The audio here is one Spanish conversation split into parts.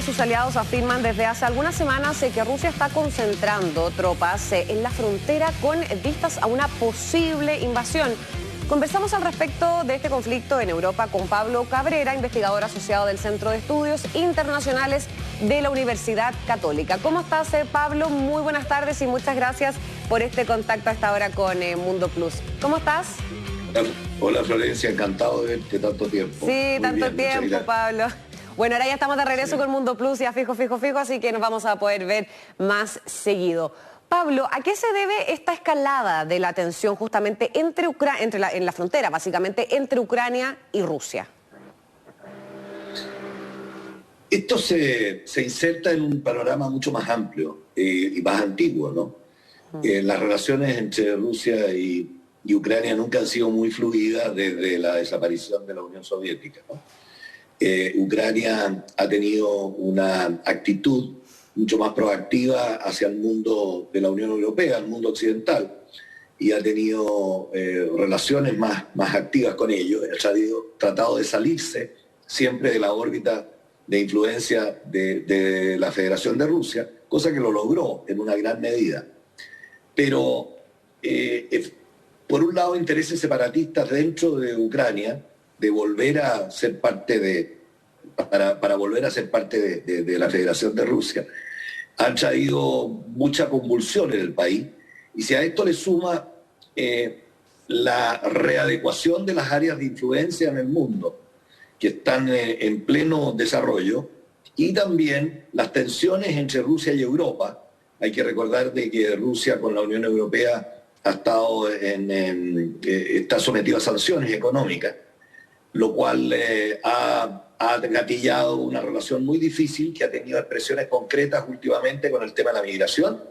y sus aliados afirman desde hace algunas semanas que Rusia está concentrando tropas en la frontera con vistas a una posible invasión. Conversamos al respecto de este conflicto en Europa con Pablo Cabrera, investigador asociado del Centro de Estudios Internacionales de la Universidad Católica. ¿Cómo estás, Pablo? Muy buenas tardes y muchas gracias por este contacto a esta hora con Mundo Plus. ¿Cómo estás? Hola Florencia, encantado de verte tanto tiempo. Sí, tanto tiempo, Pablo. Bueno, ahora ya estamos de regreso con Mundo Plus, ya fijo, así que nos vamos a poder ver más seguido. Pablo, ¿a qué se debe esta escalada de la tensión justamente en la frontera, básicamente, entre Ucrania y Rusia? Esto se inserta en un panorama mucho más amplio y más antiguo, ¿no? Las relaciones entre Rusia y Ucrania nunca han sido muy fluidas desde la desaparición de la Unión Soviética, ¿no? Ucrania ha tenido una actitud mucho más proactiva hacia el mundo de la Unión Europea, el mundo occidental, y ha tenido relaciones más activas con ellos. Ha tratado de salirse siempre de la órbita de influencia de la Federación de Rusia, cosa que lo logró en una gran medida. Pero, por un lado, intereses separatistas dentro de Ucrania, de volver a ser parte para volver a ser parte de la Federación de Rusia, han traído mucha convulsión en el país, y si a esto le suma la readecuación de las áreas de influencia en el mundo, que están en pleno desarrollo, y también las tensiones entre Rusia y Europa. Hay que recordar de que Rusia con la Unión Europea está sometida a sanciones económicas, lo cual ha gatillado una relación muy difícil que ha tenido expresiones concretas últimamente con el tema de la migración,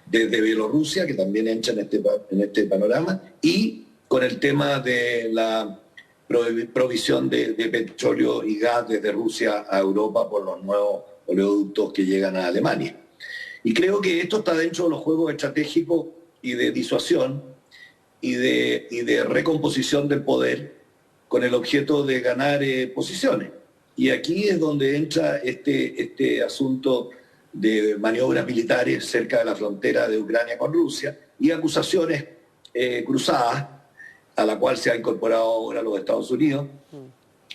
desde Bielorrusia, que también entra en este panorama, y con el tema de la provisión de petróleo y gas desde Rusia a Europa por los nuevos oleoductos que llegan a Alemania. Y creo que esto está dentro de los juegos estratégicos y de disuasión y de recomposición del poder, con el objeto de ganar posiciones. Y aquí es donde entra este asunto de maniobras militares cerca de la frontera de Ucrania con Rusia y acusaciones cruzadas, a la cual se ha incorporado ahora los Estados Unidos,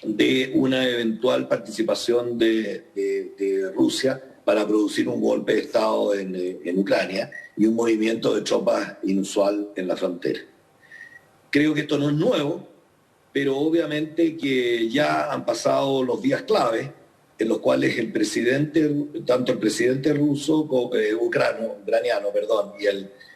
de una eventual participación de Rusia para producir un golpe de Estado en Ucrania y un movimiento de tropas inusual en la frontera. Creo que esto no es nuevo, pero obviamente que ya han pasado los días clave en los cuales tanto el presidente ruso, ucraniano,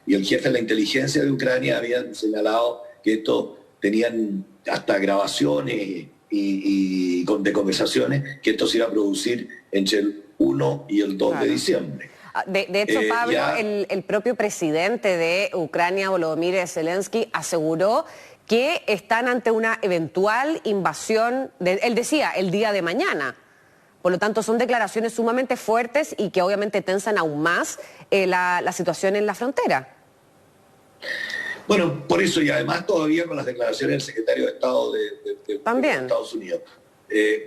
y el jefe de la inteligencia de Ucrania habían señalado que esto tenían hasta grabaciones de conversaciones, que esto se iba a producir entre el 1 y el 2 de diciembre. De hecho, Pablo, el propio presidente de Ucrania, Volodymyr Zelensky, aseguró que están ante una eventual invasión, él decía, el día de mañana. Por lo tanto, son declaraciones sumamente fuertes y que obviamente tensan aún más la situación en la frontera. Bueno, por eso, y además todavía con las declaraciones del secretario de Estado de Estados Unidos.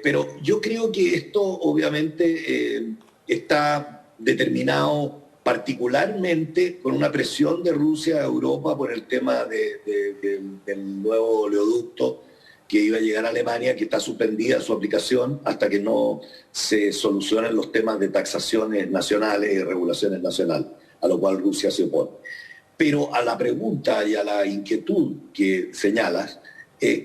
Pero yo creo que esto obviamente está determinado particularmente con una presión de Rusia a Europa por el tema del nuevo oleoducto que iba a llegar a Alemania, que está suspendida su aplicación hasta que no se solucionen los temas de taxaciones nacionales y regulaciones nacionales, a lo cual Rusia se opone. Pero a la pregunta y a la inquietud que señalas,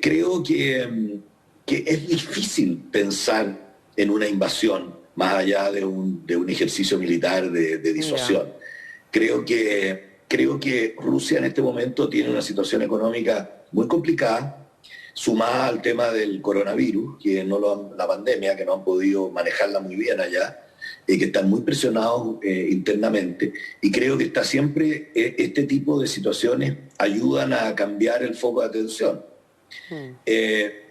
creo que es difícil pensar en una invasión más allá de un ejercicio militar de disuasión. Creo que Rusia en este momento tiene una situación económica muy complicada, sumada al tema del coronavirus, la pandemia, que no han podido manejarla muy bien allá, y que están muy presionados internamente. Y creo que está siempre este tipo de situaciones ayudan a cambiar el foco de atención.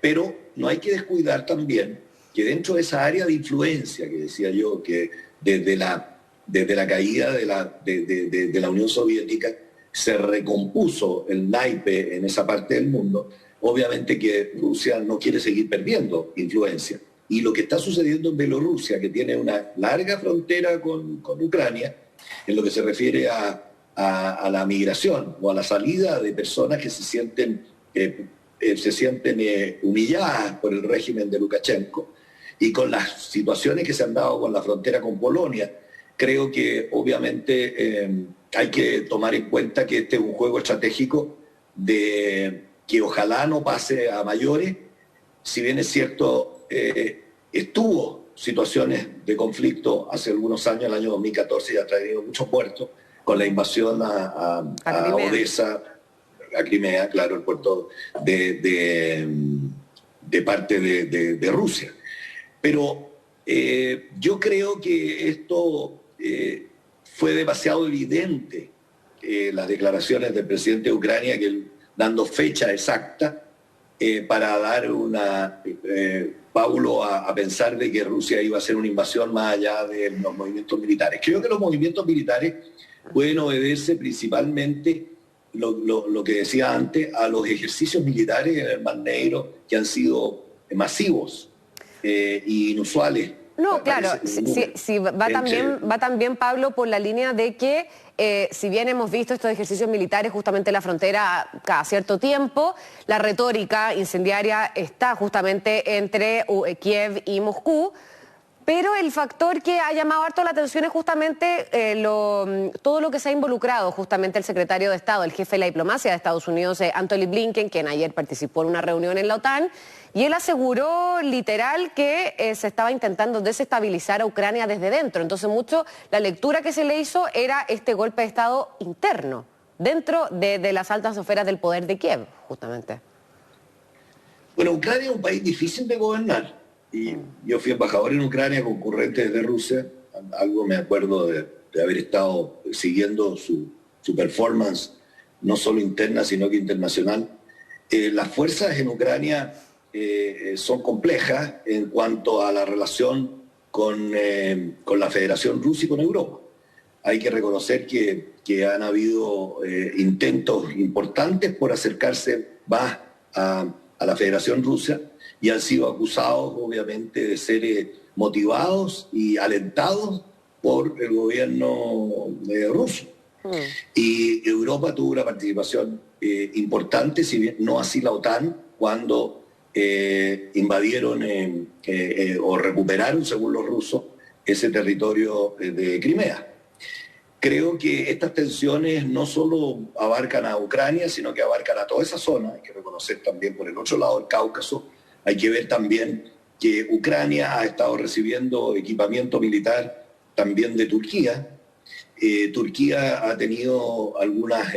Pero no hay que descuidar también que dentro de esa área de influencia que decía yo, que desde la caída de la Unión Soviética se recompuso el naipe en esa parte del mundo, obviamente que Rusia no quiere seguir perdiendo influencia. Y lo que está sucediendo en Bielorrusia, que tiene una larga frontera con Ucrania, en lo que se refiere a la migración o a la salida de personas que se sienten humilladas por el régimen de Lukashenko, y con las situaciones que se han dado con la frontera con Polonia, creo que obviamente hay que tomar en cuenta que este es un juego estratégico de que ojalá no pase a mayores. Si bien es cierto, estuvo situaciones de conflicto hace algunos años, el año 2014, y ha traído muchos muertos con la invasión a Odessa, a Crimea, claro, el puerto de parte de Rusia. Pero yo creo que esto fue demasiado evidente, las declaraciones del presidente de Ucrania, que dando fecha exacta para dar una pábulo a pensar de que Rusia iba a hacer una invasión más allá de los movimientos militares. Creo que los movimientos militares pueden obedecerse principalmente, lo que decía antes, a los ejercicios militares en el Mar Negro, que han sido masivos e inusuales. No, claro, va también, Pablo, por la línea de que si bien hemos visto estos ejercicios militares justamente en la frontera cada cierto tiempo, la retórica incendiaria está justamente entre Kiev y Moscú, pero el factor que ha llamado harto la atención es justamente todo lo que se ha involucrado justamente el secretario de Estado, el jefe de la diplomacia de Estados Unidos, Antony Blinken, quien ayer participó en una reunión en la OTAN, y él aseguró literal que se estaba intentando desestabilizar a Ucrania desde dentro. Entonces mucho la lectura que se le hizo era este golpe de Estado interno, dentro de las altas esferas del poder de Kiev, justamente. Bueno, Ucrania es un país difícil de gobernar. Y yo fui embajador en Ucrania, concurrente desde Rusia. Algo me acuerdo de haber estado siguiendo su performance, no solo interna, sino que internacional. Las fuerzas en Ucrania son complejas en cuanto a la relación con la Federación Rusa y con Europa. Hay que reconocer que han habido intentos importantes por acercarse más a la Federación Rusa, y han sido acusados, obviamente, de ser motivados y alentados por el gobierno ruso. Y Europa tuvo una participación importante, si bien no así la OTAN, cuando invadieron o recuperaron, según los rusos, ese territorio de Crimea. Creo que estas tensiones no solo abarcan a Ucrania, sino que abarcan a toda esa zona. Hay que reconocer también por el otro lado del Cáucaso. Hay que ver también que Ucrania ha estado recibiendo equipamiento militar también de Turquía. Turquía ha tenido algunas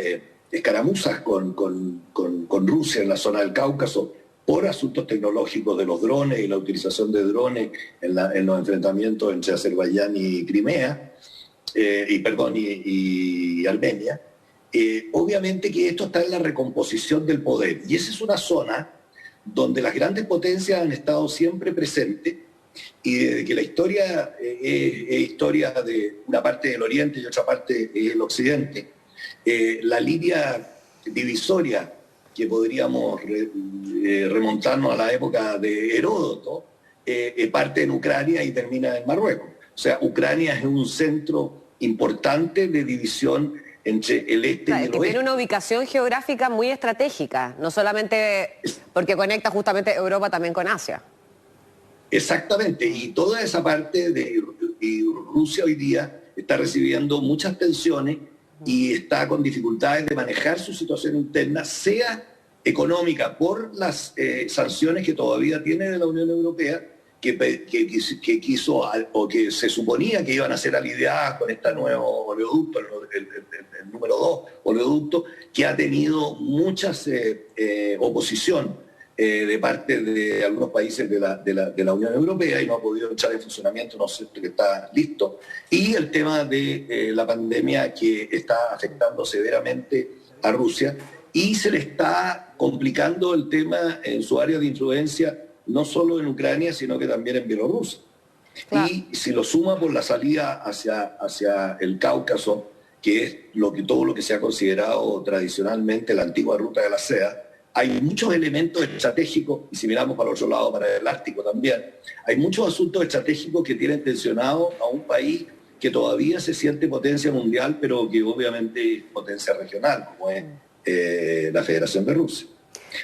escaramuzas con Rusia en la zona del Cáucaso por asuntos tecnológicos de los drones y la utilización de drones en los enfrentamientos entre Azerbaiyán y Crimea, y Armenia. Obviamente que esto está en la recomposición del poder, y esa es una zona donde las grandes potencias han estado siempre presentes, y desde que la historia es historia de una parte del Oriente y otra parte del Occidente, la línea divisoria que podríamos remontarnos a la época de Heródoto, parte en Ucrania y termina en Marruecos. O sea, Ucrania es un centro importante de división entre el este y el oeste. Tiene una ubicación geográfica muy estratégica, no solamente porque conecta justamente Europa también con Asia. Exactamente, y toda esa parte de Rusia hoy día está recibiendo muchas tensiones y está con dificultades de manejar su situación interna, sea económica por las sanciones que todavía tiene de la Unión Europea, que quiso, o que se suponía que iban a ser aliviadas con este nuevo oleoducto, el número 2 oleoducto, que ha tenido muchas oposición de parte de algunos países de la Unión Europea, y no ha podido echar en funcionamiento, no sé, que está listo. Y el tema de la pandemia, que está afectando severamente a Rusia, y se le está complicando el tema en su área de influencia, no solo en Ucrania, sino que también en Bielorrusia. Claro. Y si lo suma por la salida hacia el Cáucaso, que es todo lo que se ha considerado tradicionalmente la antigua ruta de la seda, hay muchos elementos estratégicos, y si miramos para el otro lado, para el Ártico también, hay muchos asuntos estratégicos que tienen tensionado a un país que todavía se siente potencia mundial, pero que obviamente es potencia regional, como es la Federación de Rusia.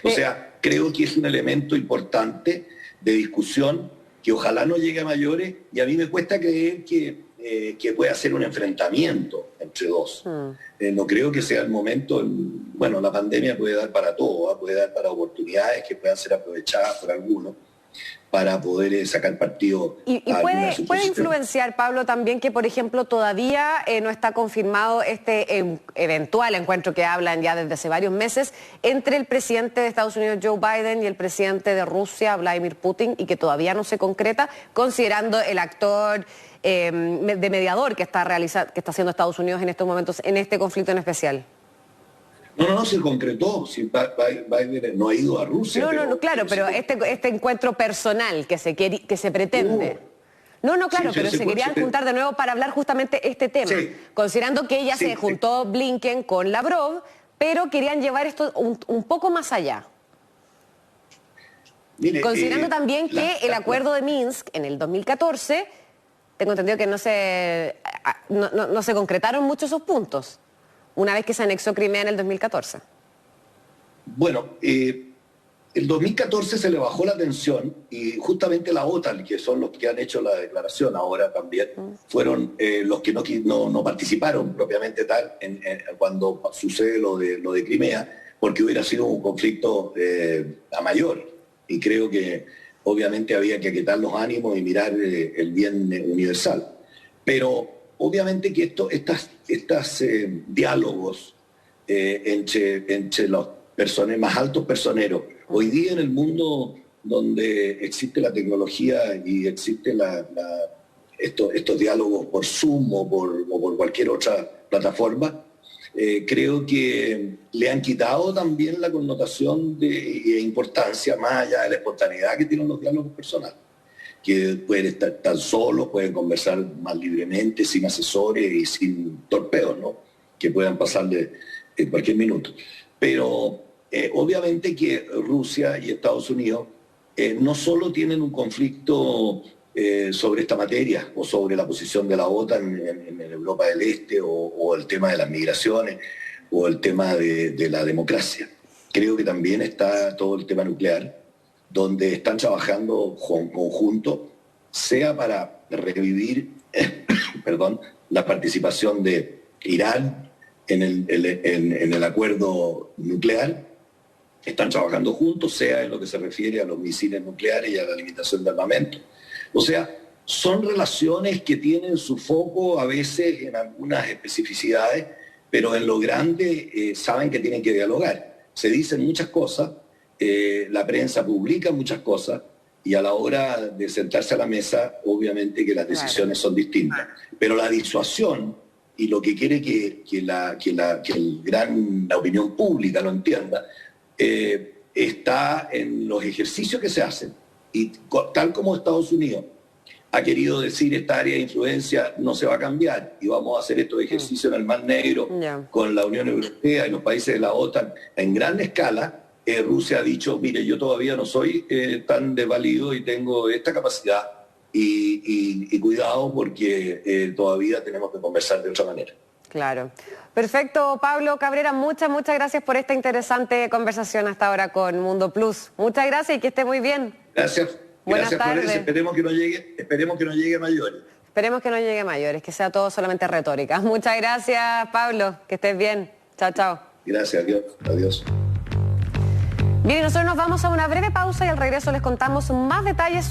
O sea, creo que es un elemento importante de discusión que ojalá no llegue a mayores, y a mí me cuesta creer que pueda ser un enfrentamiento entre dos. No creo que sea el momento. Bueno, la pandemia puede dar para todo, puede dar para oportunidades que puedan ser aprovechadas por algunos para poder sacar partido. Y puede influenciar, Pablo, también que, por ejemplo, todavía no está confirmado este eventual encuentro que hablan ya desde hace varios meses entre el presidente de Estados Unidos, Joe Biden, y el presidente de Rusia, Vladimir Putin, y que todavía no se concreta, considerando el actor de mediador que está haciendo Estados Unidos en estos momentos en este conflicto en especial. No, se concretó. Si Biden no ha ido a Rusia. Claro, pero este encuentro personal que se pretende. Claro, pero se querían juntar de nuevo para hablar justamente este tema, considerando que ya se juntó Blinken con Lavrov, pero querían llevar esto un poco más allá. Mire, considerando también que el acuerdo de Minsk en el 2014, tengo entendido que no se concretaron muchos esos puntos, una vez que se anexó Crimea en el 2014. Bueno, el 2014 se le bajó la tensión y justamente la OTAN, que son los que han hecho la declaración ahora también, fueron los que no participaron propiamente tal cuando sucede lo de Crimea, porque hubiera sido un conflicto a mayor. Y creo que obviamente había que aquietar los ánimos y mirar el bien universal. Pero obviamente que estos diálogos entre los más altos personeros, hoy día en el mundo donde existe la tecnología y existe estos diálogos por Zoom o por cualquier otra plataforma, creo que le han quitado también la connotación e importancia más allá de la espontaneidad que tienen los diálogos personales, que pueden estar tan solos, pueden conversar más libremente, sin asesores y sin torpedos, ¿no? Que puedan pasarle en cualquier minuto. Pero obviamente que Rusia y Estados Unidos no solo tienen un conflicto sobre esta materia o sobre la posición de la OTAN en Europa del Este o el tema de las migraciones o el tema de la democracia. Creo que también está todo el tema nuclear, donde están trabajando en conjunto, sea para revivir la participación de Irán en el acuerdo nuclear, están trabajando juntos, sea en lo que se refiere a los misiles nucleares y a la limitación de armamento. O sea, son relaciones que tienen su foco a veces en algunas especificidades, pero en lo grande saben que tienen que dialogar. Se dicen muchas cosas, la prensa publica muchas cosas, y a la hora de sentarse a la mesa, obviamente que las decisiones son distintas. Pero la disuasión y lo que quiere que la opinión pública lo entienda, está en los ejercicios que se hacen. Y tal como Estados Unidos ha querido decir esta área de influencia no se va a cambiar y vamos a hacer estos ejercicios en el Mar Negro con la Unión Europea y los países de la OTAN en gran escala, Rusia ha dicho, mire, yo todavía no soy tan desvalido y tengo esta capacidad y cuidado porque todavía tenemos que conversar de otra manera. Claro. Perfecto, Pablo Cabrera, muchas gracias por esta interesante conversación hasta ahora con Mundo Plus. Muchas gracias y que esté muy bien. Gracias. Buenas tardes. Flores. Esperemos que no llegue a mayores. Esperemos que no llegue a mayores, que sea todo solamente retórica. Muchas gracias, Pablo, que estés bien. Chao. Gracias, adiós. Bien, nosotros nos vamos a una breve pausa y al regreso les contamos más detalles sobre